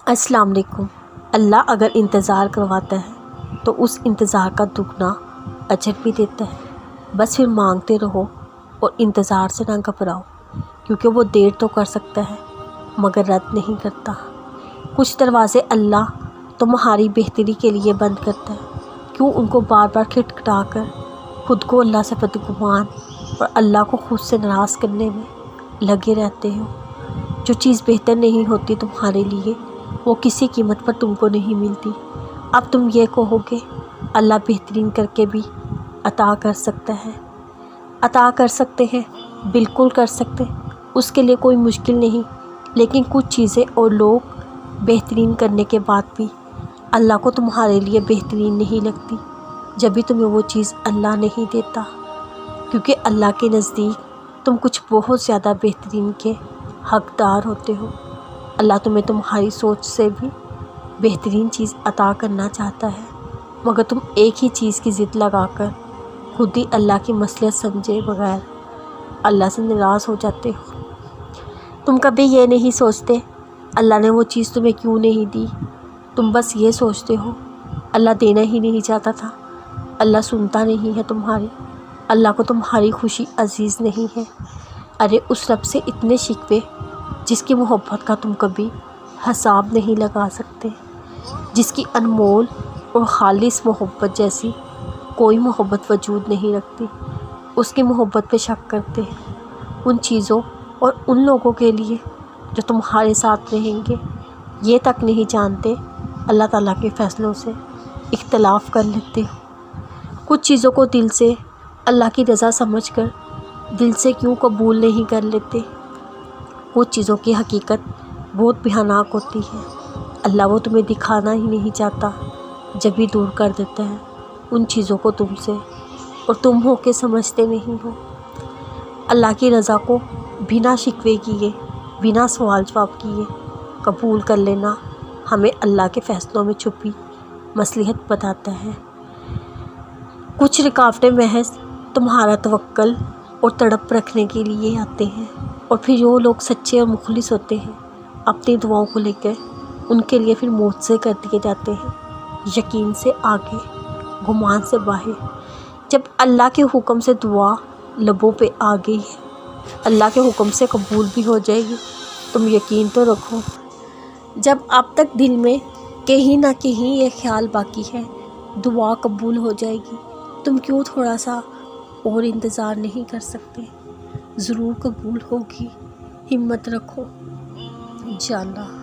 السلام علیکم۔ اللہ اگر انتظار کرواتا ہے تو اس انتظار کا دگنا اجر بھی دیتا ہے۔ بس پھر مانگتے رہو اور انتظار سے نہ گھبراؤ، کیونکہ وہ دیر تو کر سکتا ہے مگر رد نہیں کرتا۔ کچھ دروازے اللہ تمہاری بہتری کے لیے بند کرتا ہے، کیوں ان کو بار بار کھٹکھٹا کر خود کو اللہ سے بدگمان اور اللہ کو خود سے ناراض کرنے میں لگے رہتے ہو۔ جو چیز بہتر نہیں ہوتی تمہارے لیے وہ کسی قیمت پر تم کو نہیں ملتی۔ اب تم یہ کہو گے اللہ بہترین کر کے بھی عطا کر سکتا ہے۔ عطا کر سکتے ہیں، بالکل کر سکتے، اس کے لیے کوئی مشکل نہیں، لیکن کچھ چیزیں اور لوگ بہترین کرنے کے بعد بھی اللہ کو تمہارے لیے بہترین نہیں لگتی، جب بھی تمہیں وہ چیز اللہ نہیں دیتا، کیونکہ اللہ کے نزدیک تم کچھ بہت زیادہ بہترین کے حقدار ہوتے ہو۔ اللہ تمہیں تمہاری سوچ سے بھی بہترین چیز عطا کرنا چاہتا ہے، مگر تم ایک ہی چیز کی ضد لگا کر خود ہی اللہ کی مصلحت سمجھے بغیر اللہ سے ناراض ہو جاتے ہو۔ تم کبھی یہ نہیں سوچتے اللہ نے وہ چیز تمہیں کیوں نہیں دی، تم بس یہ سوچتے ہو اللہ دینا ہی نہیں چاہتا تھا، اللہ سنتا نہیں ہے تمہاری، اللہ کو تمہاری خوشی عزیز نہیں ہے۔ ارے اس رب سے اتنے شکوے جس کی محبت کا تم کبھی حساب نہیں لگا سکتے، جس کی انمول اور خالص محبت جیسی کوئی محبت وجود نہیں رکھتی، اس کی محبت پہ شک کرتے ہیں۔ ان چیزوں اور ان لوگوں کے لیے جو تمہارے ساتھ رہیں گے یہ تک نہیں جانتے اللہ تعالیٰ کے فیصلوں سے اختلاف کر لیتے ہو۔ کچھ چیزوں کو دل سے اللہ کی رضا سمجھ کر دل سے کیوں قبول نہیں کر لیتے۔ کچھ چیزوں کی حقیقت بہت بھیانک ہوتی ہے، اللہ وہ تمہیں دکھانا ہی نہیں چاہتا، جب بھی دور کر دیتا ہے ان چیزوں کو تم سے، اور تم ہو کے سمجھتے نہیں ہو۔ اللہ کی رضا کو بنا شکوے کیے، بنا سوال جواب کیے قبول کر لینا ہمیں اللہ کے فیصلوں میں چھپی مصلحت بتاتا ہے۔ کچھ رکاوٹیں محض تمہارا توکل اور تڑپ رکھنے کے لیے آتے ہیں، اور پھر جو لوگ سچے اور مخلص ہوتے ہیں اپنی دعاؤں کو لے کر ان کے لیے پھر معجزے کر دیے جاتے ہیں، یقین سے آگے، گمان سے باہر۔ جب اللہ کے حکم سے دعا لبوں پہ آ گئی ہے، اللہ کے حکم سے قبول بھی ہو جائے گی، تم یقین تو رکھو۔ جب اب تک دل میں کہیں نہ کہیں یہ خیال باقی ہے دعا قبول ہو جائے گی، تم کیوں تھوڑا سا اور انتظار نہیں کر سکتے؟ ضرور قبول ہوگی، ہمت رکھو، انشاءاللہ۔